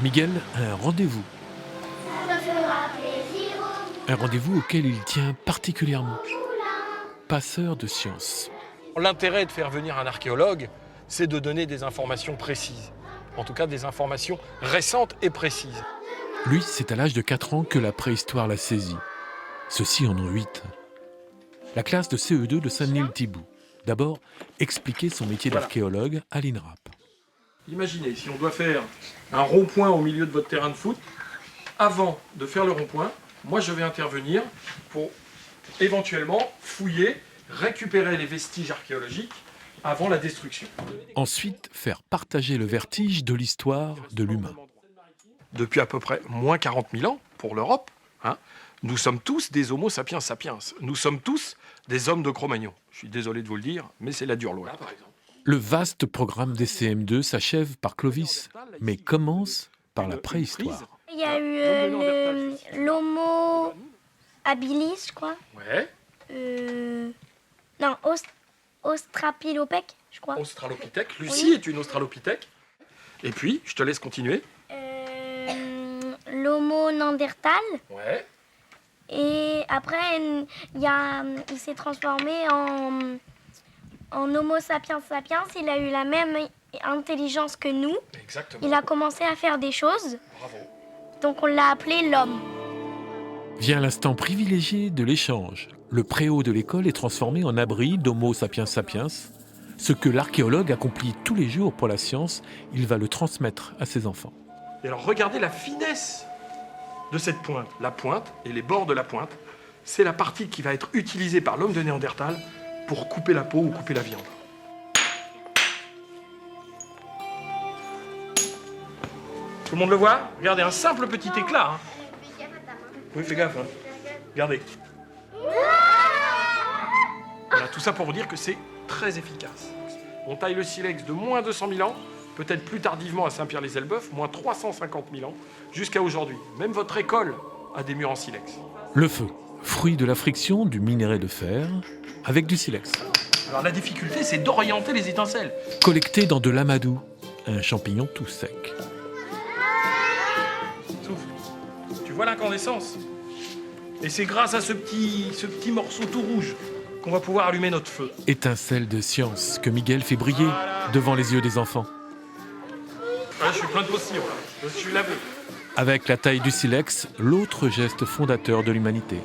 Miguel a un rendez-vous. Un rendez-vous auquel il tient particulièrement. Passeur de science. L'intérêt de faire venir un archéologue, c'est de donner des informations précises. En tout cas, des informations récentes et précises. Lui, c'est à l'âge de 4 ans que la préhistoire l'a saisi. Ceux-ci en ont 8. La classe de CE2 de Saint-Denis-le-Thiboux. D'abord, expliquer son métier d'archéologue à l'INRAP. Imaginez, si on doit faire un rond-point au milieu de votre terrain de foot, avant de faire le rond-point, moi je vais intervenir pour éventuellement fouiller, récupérer les vestiges archéologiques avant la destruction. Ensuite, faire partager le vertige de l'histoire de l'humain. Depuis à peu près moins 40 000 ans pour l'Europe, nous sommes tous des Homo sapiens sapiens. Nous sommes tous des hommes de Cro-Magnon. Je suis désolé de vous le dire, mais c'est la dure loi. Le vaste programme des CM2 s'achève par Clovis, mais commence par la préhistoire. Il y a eu l'Homo habilis, je crois. Ouais. Non, Australopithèque, je crois. Australopithèque. Lucie est une Australopithèque. Et puis, je te laisse continuer. L'Homo néandertal. Ouais. Et après, il s'est transformé en Homo sapiens sapiens. Il a eu la même intelligence que nous. Exactement. Il a commencé à faire des choses. Bravo. Donc on l'a appelé l'homme. Vient l'instant privilégié de l'échange. Le préau de l'école est transformé en abri d'Homo sapiens sapiens. Ce que l'archéologue accomplit tous les jours pour la science, il va le transmettre à ses enfants. Et alors, regardez la finesse de cette pointe. La pointe et les bords de la pointe, c'est la partie qui va être utilisée par l'homme de Néandertal pour couper la peau ou couper la viande. Tout le monde le voit? Regardez, un simple petit éclat. Oui, fais gaffe. Regardez. Voilà, tout ça pour vous dire que c'est très efficace. On taille le silex de moins 200 000 ans, peut-être plus tardivement à Saint-Pierre-les-Elbeuf, moins 350 000 ans, jusqu'à aujourd'hui. Même votre école a des murs en silex. Le feu, fruit de la friction du minerai de fer avec du silex. Alors la difficulté, c'est d'orienter les étincelles. Collecté dans de l'amadou, un champignon tout sec. Souffle. Tu vois l'incandescence? Et c'est grâce à ce petit morceau tout rouge qu'on va pouvoir allumer notre feu. Étincelle de science que Miguel fait briller devant les yeux des enfants. Ah, je suis plein de postillons là, je suis lavé. Avec la taille du silex, l'autre geste fondateur de l'humanité.